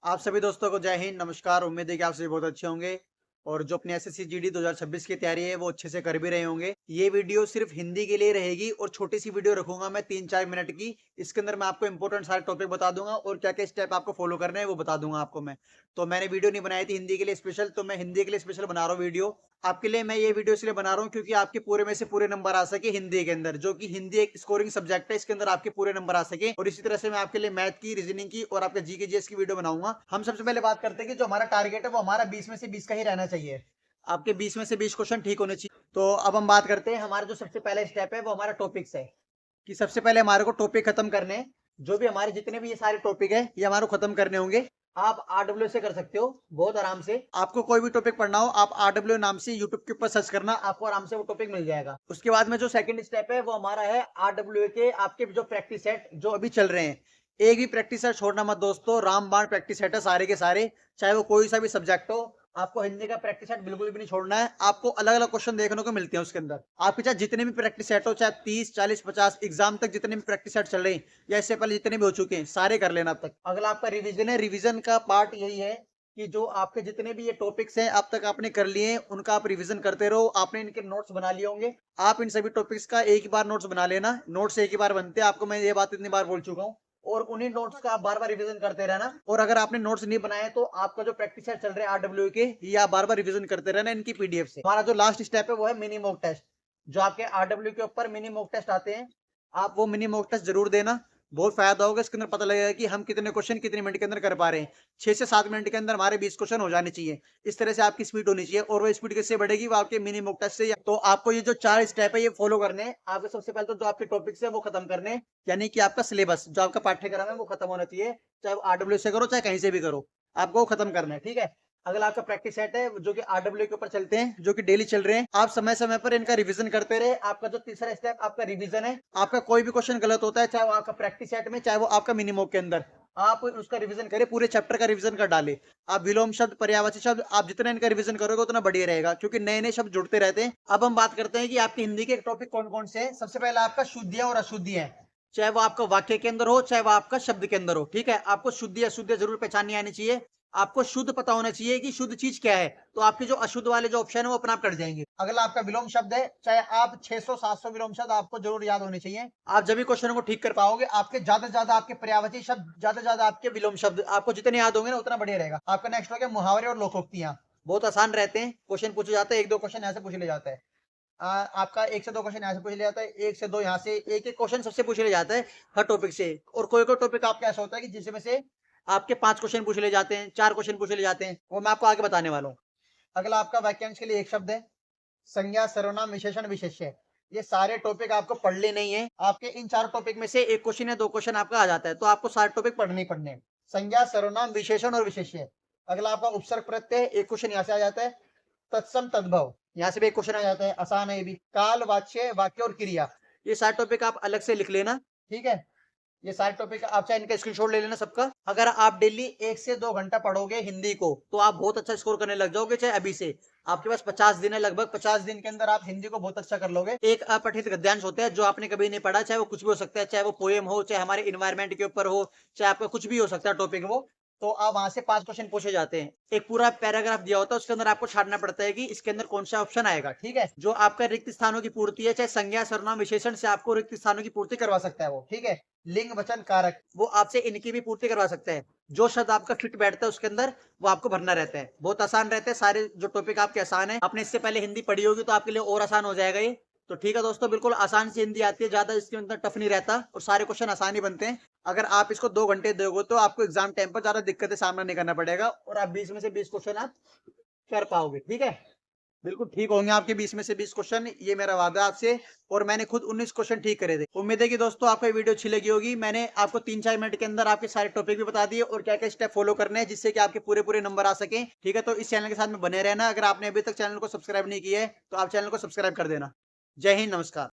आप सभी दोस्तों को जय हिंद, नमस्कार। उम्मीद है कि आप सभी बहुत अच्छे होंगे और जो अपने एसएससी जीडी 2026 की तैयारी है वो अच्छे से कर भी रहे होंगे। ये वीडियो सिर्फ हिंदी के लिए रहेगी और छोटी सी वीडियो रखूंगा मैं 3-4 मिनट की। इसके अंदर मैं आपको इंपॉर्टेंट सारे टॉपिक बता दूंगा और क्या क्या स्टेप आपको फॉलो करने हैं वो बता दूंगा आपको मैं। तो मैंने वीडियो नहीं बनाई थी हिंदी के लिए स्पेशल, तो मैं हिंदी के लिए स्पेशल बना रहा हूँ वीडियो। आपके लिए मैं ये वीडियो इसलिए बना रहा हूँ क्योंकि आपके पूरे में से पूरे नंबर आ सके हिंदी के अंदर, जो कि हिंदी एक स्कोरिंग सब्जेक्ट है, इसके अंदर आपके पूरे नंबर आ सके। और इसी तरह से मैं आपके लिए मैथ की, रीजनिंग की और आपके जीके जीएस की वीडियो बनाऊंगा। हम सबसे पहले बात करते हैं कि जो हमारा टारगेट है वो हमारा 20 में से 20 का ही रहना चाहिए। आपके 20 में से 20 क्वेश्चन ठीक होने चाहिए। तो अब हम बात करते हैं, हमारा जो सबसे पहला स्टेप है वो हमारा टॉपिक्स है कि सबसे पहले हमारे को टॉपिक खत्म करने हैं। जो भी हमारे जितने भी ये सारे टॉपिक है ये हमारे को खत्म करने होंगे। आप आरडब्ल्यू से कर सकते हो बहुत आराम से। आपको कोई भी टॉपिक पढ़ना हो आप आरडब्ल्यू नाम से यूट्यूब के ऊपर सर्च करना, आपको आराम से वो टॉपिक मिल जाएगा। उसके बाद में जो सेकंड स्टेप है वो हमारा है आरडब्ल्यू के आपके जो प्रैक्टिस सेट जो अभी चल रहे हैं। एक भी प्रैक्टिस सेट छोड़ना मत दोस्तों, रामबाण प्रैक्टिस सेट है सारे के सारे, चाहे वो कोई सा भी सब्जेक्ट हो। आपको हिंदी का प्रैक्टिस सेट बिल्कुल भी नहीं छोड़ना है। आपको अलग अलग क्वेश्चन देखने को मिलते हैं उसके अंदर। आपके चाहे जितने भी प्रैक्टिस सेट हो, चाहे 30 40 50 एग्जाम तक जितने भी प्रैक्टिस सेट चल रहे हैं या इससे पहले जितने भी हो चुके हैं सारे कर लेना अब तक। अगला आपका रिवीजन है। रिवीजन का पार्ट यही है कि जो आपके जितने भी ये टॉपिक्स हैं अब तक आपने कर लिए हैं उनका आप रिवीजन करते रहो। आपने इनके नोट्स बना लिए होंगे, आप इन सभी टॉपिक्स का एक ही बार नोट्स बना लेना। नोट्स एक ही बार बनते हैं, आपको मैं ये बात इतनी बार बोल चुका हूँ। और उन्हीं नोट्स का आप बार बार रिवीजन करते रहना। और अगर आपने नोट्स नहीं बनाए तो आपका जो प्रैक्टिस सेट चल रहे हैं आरडब्ल्यू के, ये आप बार बार रिवीजन करते रहना इनकी पीडीएफ से। हमारा जो लास्ट स्टेप है वो है मिनी मॉक टेस्ट। जो आपके आरडब्ल्यू के ऊपर मिनी मॉक टेस्ट आते हैं, आप वो मिनी मॉक टेस्ट जरूर देना। बहुत फायदा होगा, इसके अंदर पता लगेगा कि हम कितने क्वेश्चन कितने मिनट के अंदर कर पा रहे हैं। 6 से 7 मिनट के अंदर हमारे 20 क्वेश्चन हो जाने चाहिए। इस तरह से आपकी स्पीड होनी चाहिए और वो स्पीड किससे बढ़ेगी, वो आपके मिनी मॉक टेस्ट से। तो आपको ये जो 4 स्टेप है ये फॉलो करने हैं। आपको सबसे पहले तो जो आपके टॉपिक्स है वो खत्म करने हैं, यानी कि आपका सिलेबस जो आपका पाठ्यक्रम है वो खत्म होना चाहिए। चाहे वो आरडब्ल्यू से करो चाहे कहीं से भी करो, आपको खत्म करना है, ठीक है। अगला आपका प्रैक्टिस सेट है जो कि आरडब्ल्यू के ऊपर चलते हैं, जो कि डेली चल रहे हैं। आप समय समय पर इनका रिवीजन करते रहे। आपका जो तीसरा स्टेप आपका रिवीजन है। आपका कोई भी क्वेश्चन गलत होता है, चाहे वो आपका प्रैक्टिस सेट में चाहे वो आपका मिनी मॉक के अंदर, आप उसका रिवीजन करें, पूरे चैप्टर का रिवीजन कर डाले। आप विलोम शब्द, पर्यायवाची शब्द, आप जितना इनका रिवीजन करोगे उतना बढ़िया रहेगा, क्योंकि नए नए शब्द जुड़ते रहते हैं। अब हम बात करते हैं कि आपकी हिंदी के टॉपिक कौन कौन से हैं। सबसे पहले आपका शुद्धियां और अशुद्धियां, चाहे वो आपका वाक्य के अंदर हो चाहे वो आपका शब्द के अंदर हो, ठीक है। आपको शुद्धि अशुद्धि जरूर पहचाननी आनी चाहिए। आपको शुद्ध पता होना चाहिए कि शुद्ध चीज क्या है, तो आपके जो अशुद्ध वाले जो ऑप्शन है वो अपने आप कट जाएंगे। अगला आपका विलोम शब्द है, चाहे आप 600-700 विलोम शब्द आपको जरूर याद होने चाहिए। आप जब भी क्वेश्चन को ठीक कर पाओगे, आपके ज्यादा से ज्यादा आपके पर्यायवाची शब्द, ज्यादा से ज्यादा आपके विलोम शब्द आपको जितने याद होंगे ना उतना बढ़िया रहेगा। आपका नेक्स्ट हो गया मुहावरे और लोकोक्तियां। बहुत आसान रहते हैं, क्वेश्चन पूछे जाते हैं, 1-2 क्वेश्चन यहाँ से पूछ ले जाता है। आपका 1 से 2 क्वेश्चन यहाँ से पूछ लिया जाता है, 1 से 2 यहाँ से, एक एक क्वेश्चन सबसे पूछ लिया जाता है हर टॉपिक से। और कोई कोई टॉपिक आपका ऐसा होता है कि जिसमें से आपके 5 क्वेश्चन पूछ ले जाते हैं, 4 क्वेश्चन पूछ ले जाते हैं, वो मैं आपको आगे बताने वाला हूँ। अगला आपका वाक्यांश के लिए एक शब्द है, संज्ञा, सर्वनाम, विशेषण, विशेष्य। ये सारे टॉपिक आपको पढ़ लेने ही है। आपके इन 4 टॉपिक में से एक क्वेश्चन या 2 क्वेश्चन आपका आ जाता है, तो आपको सारे टॉपिक पढ़ने ही पढ़ने हैं। संज्ञा, सर्वनाम, विशेषण और विशेष्य। अगला आपका उपसर्ग प्रत्यय, एक क्वेश्चन यहाँ से आ जाता है। तत्सम, तद्भव, यहाँ से भी एक क्वेश्चन आ जाता है, आसान है ये भी। काल, वाच्य, वाक्य और क्रिया, ये सारे टॉपिक आप अलग से लिख लेना, ठीक है। ये सारे टॉपिक आप चाहे इनका स्क्रीनशॉट ले लेना सबका। अगर आप डेली 1 से 2 घंटा पढ़ोगे हिंदी को तो आप बहुत अच्छा स्कोर करने लग जाओगे। चाहे अभी से आपके पास 50 दिन है, लगभग 50 दिन के अंदर आप हिंदी को बहुत अच्छा कर लोगे। एक अपठित गद्यांश होता है जो आपने कभी नहीं पढ़ा, चाहे वो कुछ भी हो सकता है, चाहे वो पोएम हो, चाहे हमारे इन्वायरमेंट के ऊपर हो, चाहे आपका कुछ भी हो सकता है टॉपिक वो। तो आप वहां से 5 क्वेश्चन पूछे जाते हैं, एक पूरा पैराग्राफ दिया होता है, उसके अंदर आपको छाटना पड़ता है कि इसके अंदर कौन सा ऑप्शन आएगा, ठीक है। जो आपका रिक्त स्थानों की पूर्ति है, चाहे संज्ञा, सर्वनाम, विशेषण से आपको रिक्त स्थानों की पूर्ति करवा सकता है वो, ठीक है। लिंग, वचन, कारक, वो आपसे इनकी भी पूर्ति करवा सकता है। जो शब्द आपका फिट बैठता है उसके अंदर वो आपको भरना रहता है। बहुत आसान रहता है, सारे जो टॉपिक आपके आसान है। आपने इससे पहले हिंदी पढ़ी होगी तो आपके लिए और आसान हो जाएगा ये। तो ठीक है दोस्तों, बिल्कुल आसान सी हिंदी आती है, ज्यादा इसके अंदर टफ नहीं रहता और सारे क्वेश्चन आसान ही बनते हैं। अगर आप इसको 2 घंटे दोगे तो आपको एग्जाम टाइम पर ज्यादा दिक्कतें सामना नहीं करना पड़ेगा और आप 20 में से 20 क्वेश्चन आप कर पाओगे, ठीक है। बिल्कुल ठीक होंगे आपके 20 में से 20 क्वेश्चन, ये मेरा वादा आपसे। और मैंने खुद 19 क्वेश्चन ठीक करे थे। उम्मीद है कि दोस्तों आपको ये वीडियो अच्छी लगी होगी। मैंने आपको 3-4 मिनट के अंदर आपके सारे टॉपिक भी बता दिए और क्या क्या स्टेप फॉलो करने हैं जिससे कि आपके पूरे पूरे नंबर आ सके, ठीक है। तो इस चैनल के साथ में बने रहना। अगर आपने अभी तक चैनल को सब्सक्राइब नहीं किया है तो आप चैनल को सब्सक्राइब कर देना। जय हिंद, नमस्कार।